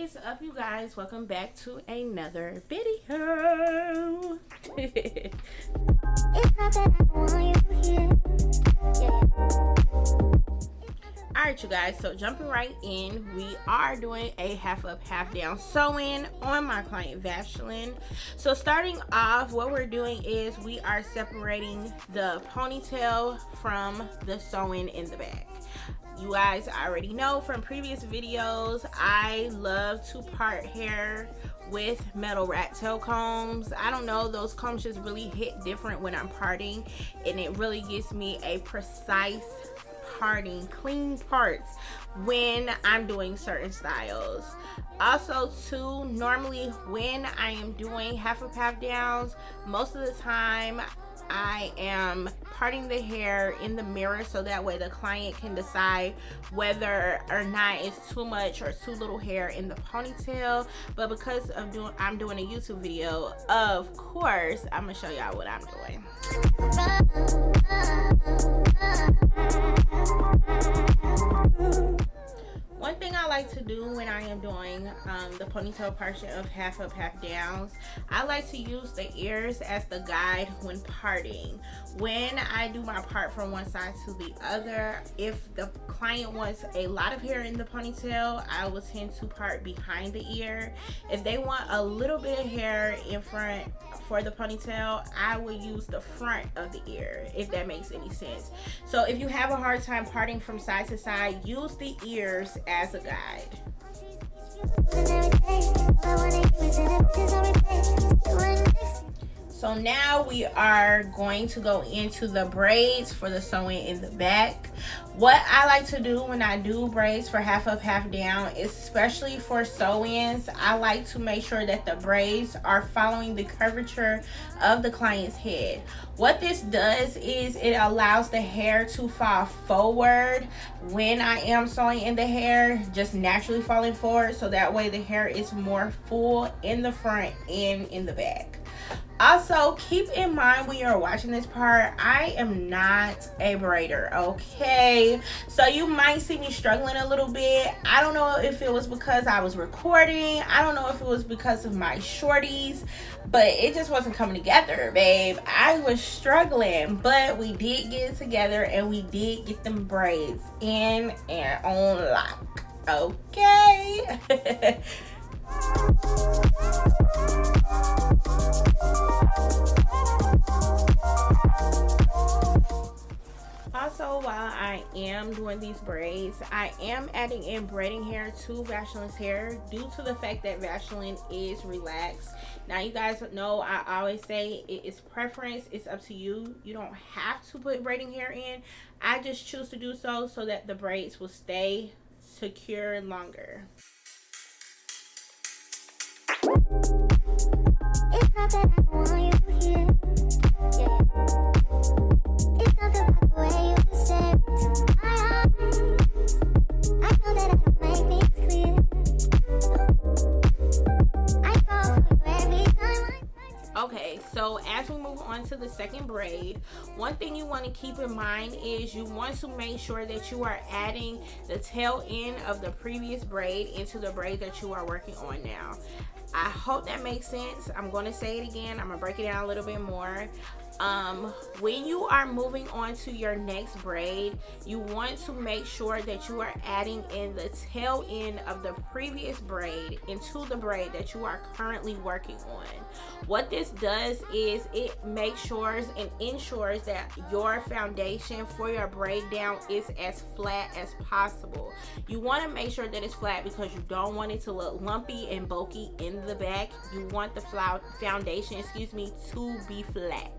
is up, you guys? Welcome back to another video. Alright, you guys, so jumping right in, we are doing a half up, half down sewing on my client Vaseline. So starting off, what we're doing is we are separating the ponytail from the sewing in the back. You guys already know from previous videos, I love to part hair with metal rat tail combs. I don't know, those combs just really hit different when I'm parting, and it really gives me a precise parting, clean parts when I'm doing certain styles. Also too, normally when I am doing half up, half downs, most of the time I am parting the hair in the mirror so that way the client can decide whether or not it's too much or too little hair in the ponytail. But because of I'm doing a YouTube video, of course I'm gonna show y'all what I'm doing. One thing I like to do when I am doing the ponytail portion of half up, half downs, I like to use the ears as the guide when parting. When I do my part from one side to the other, if the client wants a lot of hair in the ponytail, I will tend to part behind the ear. If they want a little bit of hair in front for the ponytail, I will use the front of the ear, if that makes any sense. So if you have a hard time parting from side to side, use the ears as a guide. So now we are going to go into the braids for the sewing in the back. What I like to do when I do braids for half up, half down, especially for sew-ins, I like to make sure that the braids are following the curvature of the client's head. What this does is it allows the hair to fall forward when I am sewing in the hair, just naturally falling forward, so that way the hair is more full in the front and in the back. Also, keep in mind when you're watching this part, I am not a braider, okay? So you might see me struggling a little bit. I don't know if it was because I was recording. I don't know if it was because of my shorties, but it just wasn't coming together, babe. I was struggling, but we did get it together and we did get them braids in and on lock, okay? Also, while I am doing these braids, I am adding in braiding hair to Vaseline's hair due to the fact that Vaseline is relaxed. Now, you guys know I always say it is preference. It's up to you. You don't have to put braiding hair in. I just choose to do so that the braids will stay secure longer. It's not that I want you here. Yeah. It's not the way you said to my eyes. I know that I don't make things clear. I fall for you every time Okay, so as we move on to the second braid, one thing you want to keep in mind is you want to make sure that you are adding the tail end of the previous braid into the braid that you are working on now. I hope that makes sense. I'm going to say it again. I'm going to break it down a little bit more. When you are moving on to your next braid, you want to make sure that you are adding in the tail end of the previous braid into the braid that you are currently working on. What this does is it makes sure and ensures that your foundation for your braid down is as flat as possible. You want to make sure that it's flat because you don't want it to look lumpy and bulky in the back. You want the foundation, to be flat.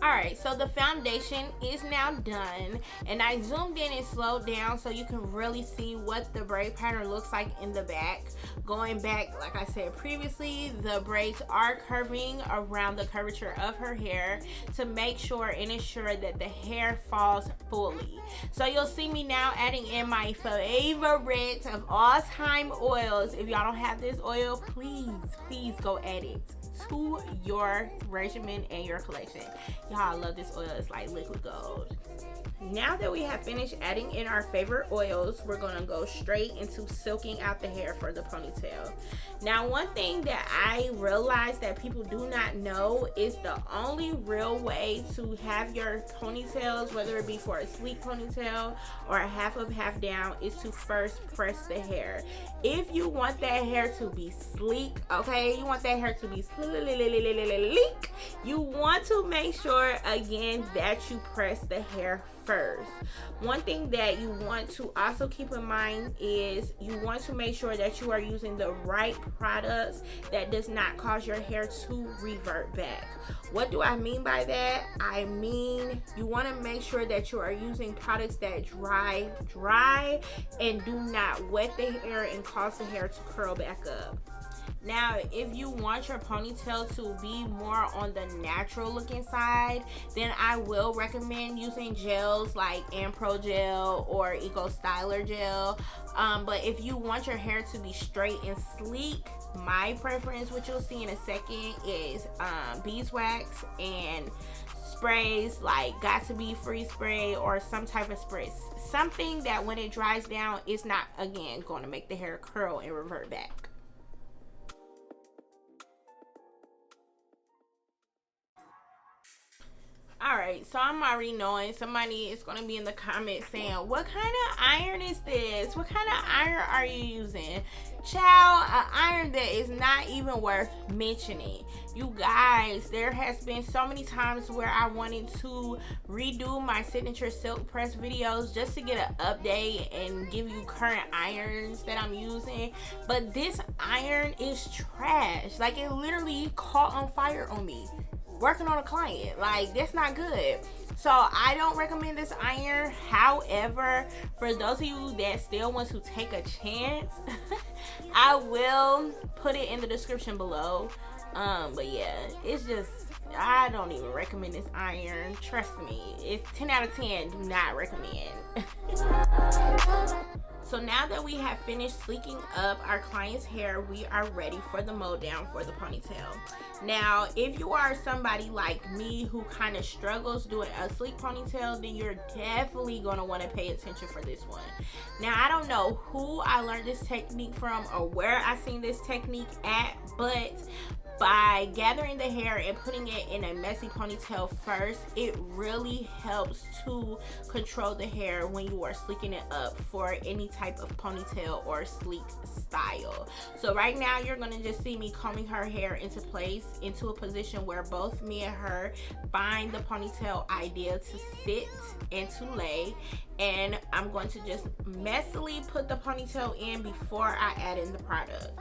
Alright, so the foundation is now done, and I zoomed in and slowed down so you can really see what the braid pattern looks like in the back. Going back, like I said previously, the braids are curving around the curvature of her hair to make sure and ensure that the hair falls fully. So you'll see me now adding in my favorite of all time oils. If y'all don't have this oil, please go add it to your regimen and your collection. Y'all, I love this oil. It's like liquid gold. Now that we have finished adding in our favorite oils, we're gonna go straight into silking out the hair for the ponytail. Now, one thing that I realized that people do not know is the only real way to have your ponytails, whether it be for a sleek ponytail or a half up, half down, is to first press the hair. If you want that hair to be sleek, okay, you want that hair to be sleek, you want to make sure, again, that you press the hair first. One thing that you want to also keep in mind is you want to make sure that you are using the right products that does not cause your hair to revert back. What do I mean by that? I mean, you want to make sure that you are using products that dry and do not wet the hair and cause the hair to curl back up. Now, if you want your ponytail to be more on the natural looking side, then I will recommend using gels like Pro Gel or Eco Styler Gel. But if you want your hair to be straight and sleek, my preference, which you'll see in a second, is beeswax and sprays like Got To Be Free spray or some type of spray. Something that when it dries down is not, again, going to make the hair curl and revert back. Alright, so I'm already knowing somebody is going to be in the comments saying, what kind of iron is this? What kind of iron are you using? Child, an iron that is not even worth mentioning. You guys, there has been so many times where I wanted to redo my signature silk press videos just to get an update and give you current irons that I'm using. But this iron is trash. Like, it literally caught on fire on me working on a client. Like, that's not good. So I don't recommend this iron. However, for those of you that still want to take a chance, I will put it in the description below. But yeah, it's just, I don't even recommend this iron. Trust me, it's 10 out of 10. Do not recommend. So now that we have finished sleeking up our client's hair, we are ready for the mow down for the ponytail. Now, if you are somebody like me who kind of struggles doing a sleek ponytail, then you're definitely going to want to pay attention for this one. Now, I don't know who I learned this technique from or where I seen this technique at, but by gathering the hair and putting it in a messy ponytail first, it really helps to control the hair when you are sleeking it up for any type of ponytail or sleek style. So right now you're going to just see me combing her hair into place, into a position where both me and her find the ponytail idea to sit and to lay. And I'm going to just messily put the ponytail in before I add in the product.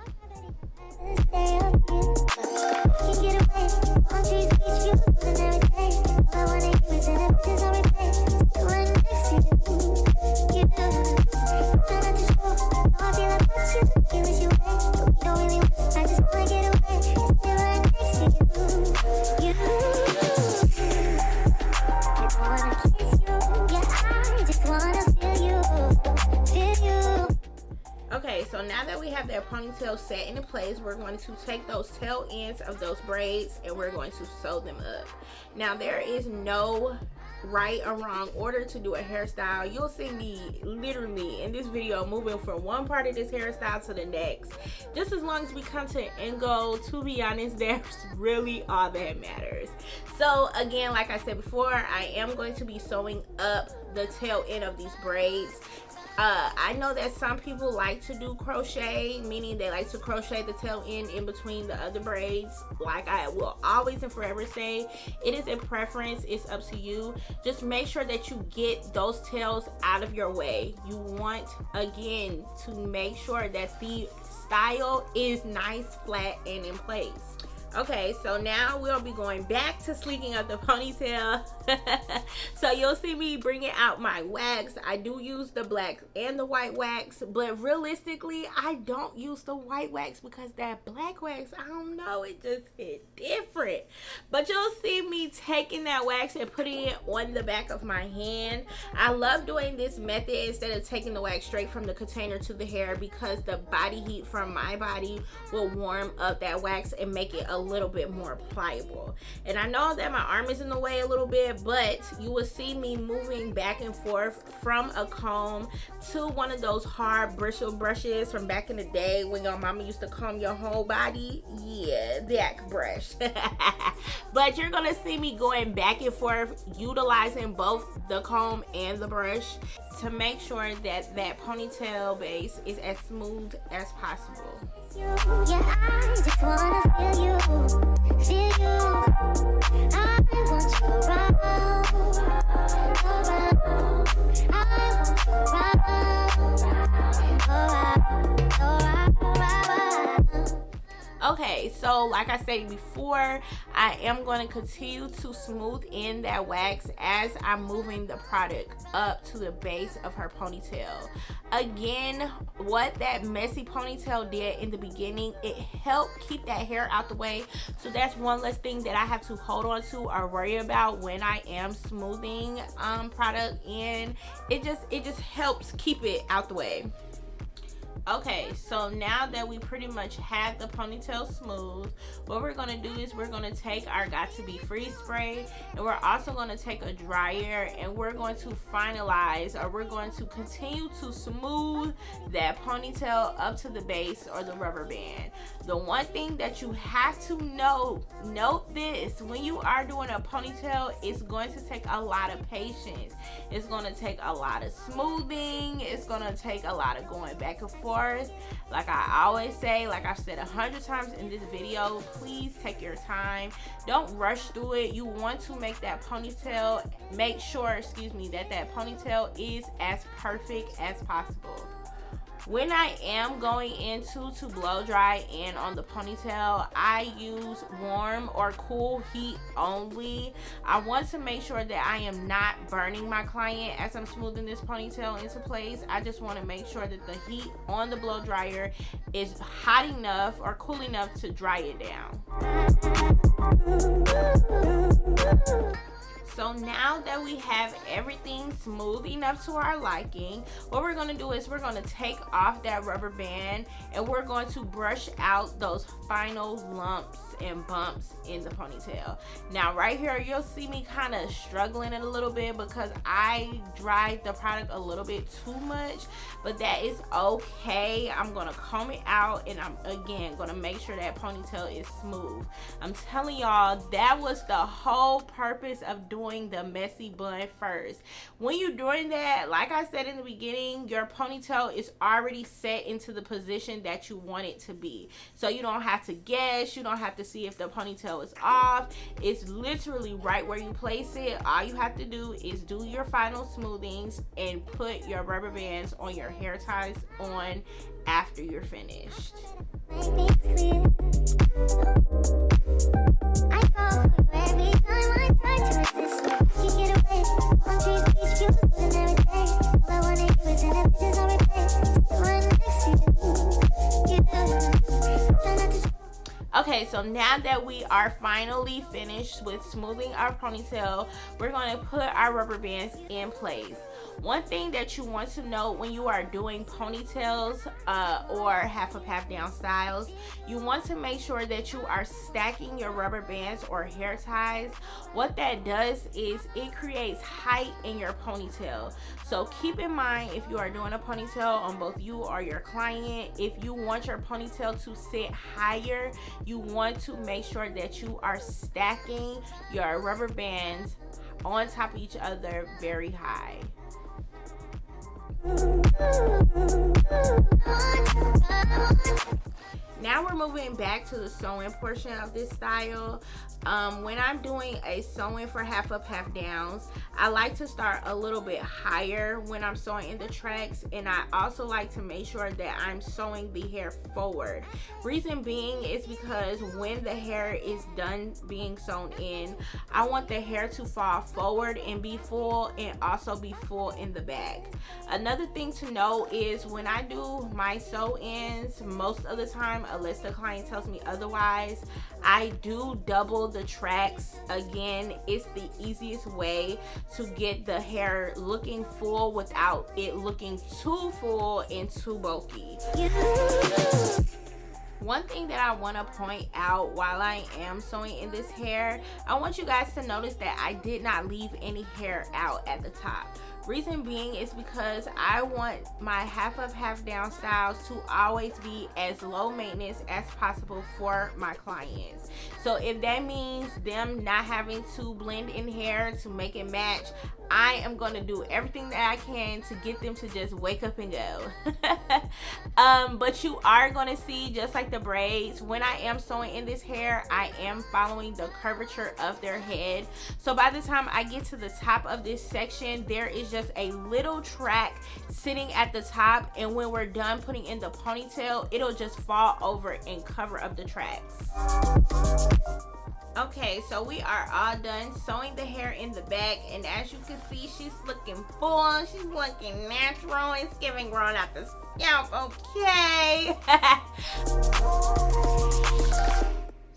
Okay, so now that we have that ponytail set into place, we're going to take those tail ends of those braids and we're going to sew them up. Now, there is no right or wrong order to do a hairstyle. You'll see me literally in this video moving from one part of this hairstyle to the next. Just as long as we come to an end goal, to be honest, that's really all that matters. So again, like I said before, I am going to be sewing up the tail end of these braids. I know that some people like to do crochet, meaning they like to crochet the tail end in between the other braids. Like I will always and forever say, it is a preference, it's up to you. Just make sure that you get those tails out of your way. You want, again, to make sure that the style is nice, flat, and in place. Okay, so now we'll be going back to sleeking up the ponytail. So you'll see me bringing out my wax. I do use the black and the white wax, but realistically, I don't use the white wax because that black wax, I don't know, it just hit different. But you'll see me taking that wax and putting it on the back of my hand. I love doing this method instead of taking the wax straight from the container to the hair because the body heat from my body will warm up that wax and make it a little bit more pliable. And I know that my arm is in the way a little bit, but you will see me moving back and forth from a comb to one of those hard bristle brushes from back in the day when your mama used to comb your whole body. Yeah, that brush. But you're gonna see me going back and forth, utilizing both the comb and the brush to make sure that that ponytail base is as smooth as possible. Yeah, I just wanna feel you. I want you around. Okay, so like I said before, I am going to continue to smooth in that wax as I'm moving the product up to the base of her ponytail. Again, what that messy ponytail did in the beginning, it helped keep that hair out the way. So that's one less thing that I have to hold on to or worry about when I am smoothing product in. It just helps keep it out the way. Okay, so now that we pretty much have the ponytail smooth, what we're going to do is we're going to take our Got To Be Free spray, and we're also going to take a dryer, and we're going to finalize, or we're going to continue to smooth that ponytail up to the base or the rubber band. The one thing that you have to note this, when you are doing a ponytail, it's going to take a lot of patience. It's going to take a lot of smoothing. It's going to take a lot of going back and forth. Like I always say, like I've said 100 times in this video, please take your time. Don't rush through it. You want to make that ponytail, make sure, excuse me, that that ponytail is as perfect as possible. When I am going into to blow dry in on the ponytail, I use warm or cool heat only. I want to make sure that I am not burning my client as I'm smoothing this ponytail into place. I just want to make sure that the heat on the blow dryer is hot enough or cool enough to dry it down. So now that we have everything smooth enough to our liking, what we're going to do is we're going to take off that rubber band, and we're going to brush out those final lumps and bumps in the ponytail. Now right here, you'll see me kind of struggling it a little bit because I dried the product a little bit too much, but that is okay. I'm going to comb it out, and I'm again going to make sure that ponytail is smooth. I'm telling y'all, that was the whole purpose of doing the messy bun first. When you're doing that, like I said in the beginning, your ponytail is already set into the position that you want it to be. So you don't have to guess, you don't have to see if the ponytail is off. It's literally right where you place it. All you have to do is do your final smoothings and put your rubber bands on your hair ties on after you're finished. Okay, so now that we are finally finished with smoothing our ponytail, we're going to put our rubber bands in place. One thing that you want to know when you are doing ponytails or half up, half down styles, you want to make sure that you are stacking your rubber bands or hair ties. What that does is it creates height in your ponytail. So keep in mind, if you are doing a ponytail on both you or your client, if you want your ponytail to sit higher, you want to make sure that you are stacking your rubber bands on top of each other very high. Now we're moving back to the sewing portion of this style. When I'm doing a sewing for half up, half downs, I like to start a little bit higher when I'm sewing in the tracks, and I also like to make sure that I'm sewing the hair forward. Reason being is because when the hair is done being sewn in, I want the hair to fall forward and be full, and also be full in the back. Another thing to know is when I do my sew-ins, most of the time, unless the client tells me otherwise, I do double the tracks. Again, it's the easiest way to get the hair looking full without it looking too full and too bulky. One thing that I want to point out while I am sewing in this hair, I want you guys to notice that I did not leave any hair out at the top. Reason being is because I want my half up, half down styles to always be as low maintenance as possible for my clients. So if that means them not having to blend in hair to make it match, I am going to do everything that I can to get them to just wake up and go. But you are going to see, just like the braids, when I am sewing in this hair, I am following the curvature of their head. So by the time I get to the top of this section, there is just a little track sitting at the top, and when we're done putting in the ponytail, it'll just fall over and cover up the tracks. Okay, so we are all done sewing the hair in the back, and as you can see, she's looking full, she's looking natural, it's giving growing out the scalp, okay?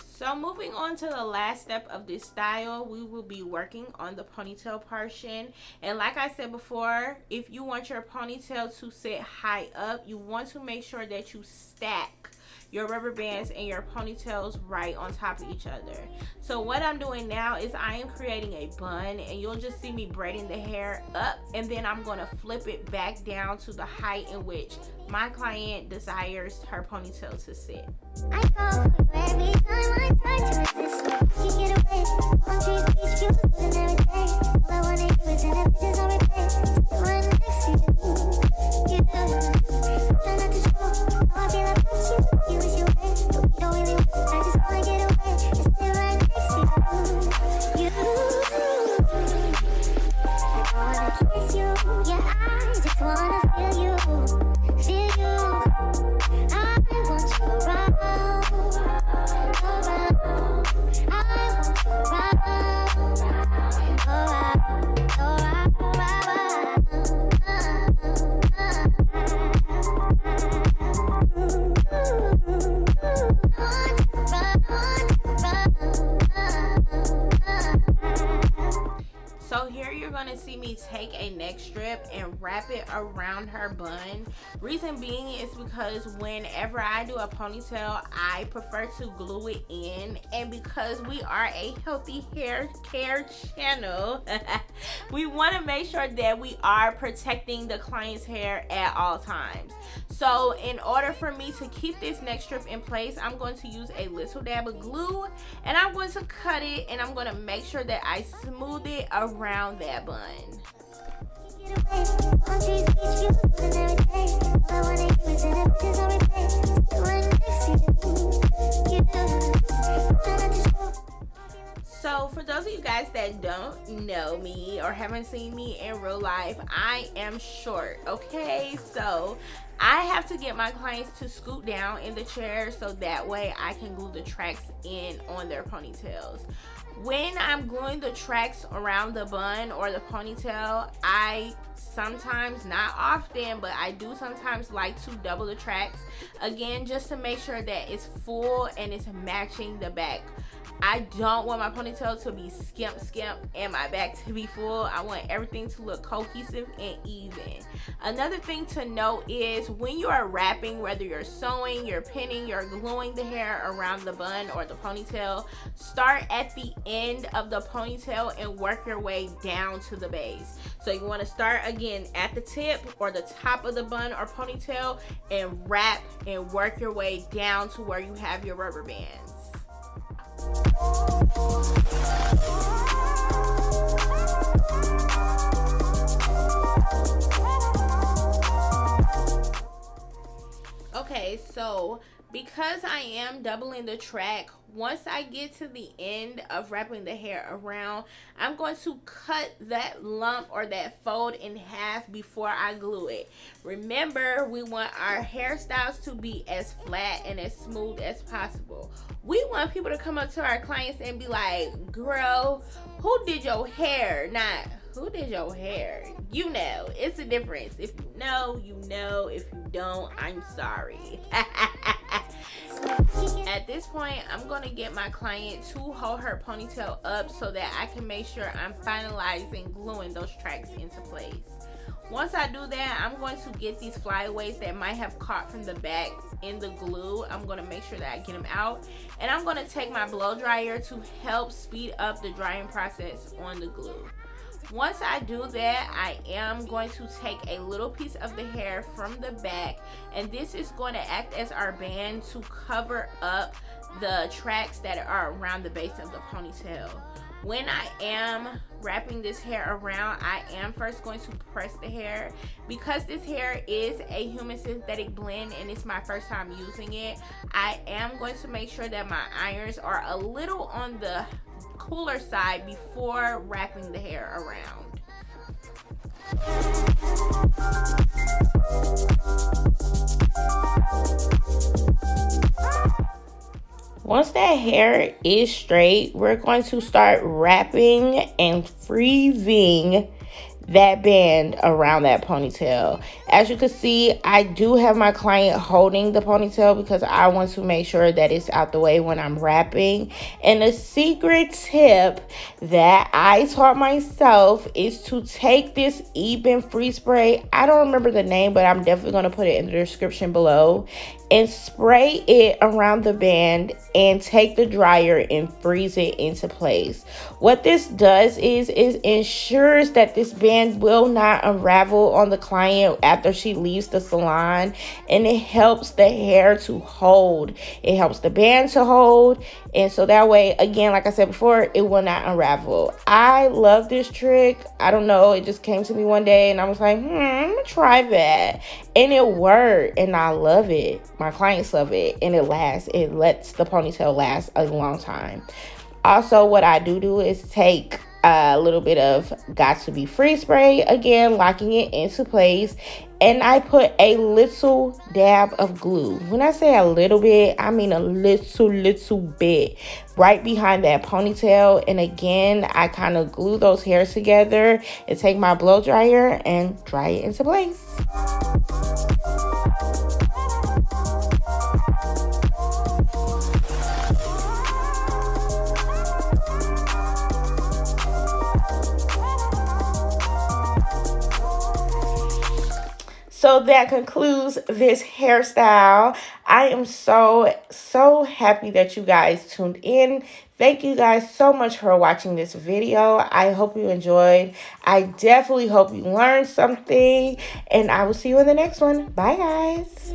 So moving on to the last step of this style, we will be working on the ponytail portion. And like I said before, if you want your ponytail to sit high up, you want to make sure that you stack your rubber bands and your ponytails right on top of each other. So what I'm doing now is I am creating a bun, and you'll just see me braiding the hair up, and then I'm going to flip it back down to the height in which my client desires her ponytail to sit. I fall for you every time I try to resist. You get away, countries, beach views, and everything. All I wanna do is in the bitches on replay. Sit right next to you. You try not to show how I feel about you. You wish you were, but we don't really want to. I just wanna get away and sit right next to you. I wanna kiss you. Yeah, I just wanna feel you. Feel you. I want you around, around. I want you So here you're going to see me take a neck strip and wrap it around her bun. Reason being is because whenever I do a ponytail, I prefer to glue it in, and because we are a healthy hair care channel, we want to make sure that we are protecting the client's hair at all times. So in order for me to keep this neck strip in place, I'm going to use a little dab of glue, and I'm going to cut it, and I'm going to make sure that I smooth it around that bun. So for those of you guys that don't know me or haven't seen me in real life, I am short, okay? So I have to get my clients to scoot down in the chair so that way I can glue the tracks in on their ponytails. When I'm gluing the tracks around the bun or the ponytail, I sometimes, not often, but I do sometimes like to double the tracks, again, just to make sure that it's full and it's matching the back. I don't want my ponytail to be skimp and my back to be full. I want everything to look cohesive and even. Another thing to note is when you are wrapping, whether you're sewing, you're pinning, you're gluing the hair around the bun or the ponytail, start at the end of the ponytail and work your way down to the base. So you want to start again at the tip or the top of the bun or ponytail and wrap and work your way down to where you have your rubber bands. Okay, so because I am doubling the track, once I get to the end of wrapping the hair around, I'm going to cut that lump or that fold in half before I glue it. Remember, we want our hairstyles to be as flat and as smooth as possible. We want people to come up to our clients and be like, girl, who did your hair? Not, who did your hair? You know, it's a difference. If you know, you know. If you don't, I'm sorry. At this point, I'm going to get my client to hold her ponytail up so that I can make sure I'm finalizing gluing those tracks into place. Once I do that, I'm going to get these flyaways that might have caught from the back in the glue. I'm going to make sure that I get them out, and I'm going to take my blow dryer to help speed up the drying process on the glue. Once I do that, I am going to take a little piece of the hair from the back, and this is going to act as our band to cover up the tracks that are around the base of the ponytail. When I am wrapping this hair around, I am first going to press the hair. Because this hair is a human synthetic blend and it's my first time using it, I am going to make sure that my irons are a little on the cooler side before wrapping the hair around. Once that hair is straight, we're going to start wrapping and freezing that band around that ponytail. As you can see, I do have my client holding the ponytail because I want to make sure that it's out the way when I'm wrapping. And a secret tip that I taught myself is to take this Ebin free spray. I don't remember the name, but I'm definitely going to put it in the description below, and spray it around the band and take the dryer and freeze it into place. What this does is ensures that this band will not unravel on the client after she leaves the salon, and it helps the hair to hold. It helps the band to hold, and so that way, again, like I said before, it will not unravel. I love this trick. I don't know, it just came to me one day and I was like, I'm gonna try that, and it worked, and I love it. My clients love it, and it lasts. It lets the ponytail last a long time. Also, what I do is take a little bit of Got To Be Free spray, again locking it into place, and I put a little dab of glue. When I say a little bit, I mean a little bit right behind that ponytail. And again, I kind of glue those hairs together and take my blow dryer and dry it into place. So that concludes this hairstyle. I am so happy that you guys tuned in. Thank you guys so much for watching this video. I hope you enjoyed. I definitely hope you learned something, and I will see you in the next one. Bye, guys.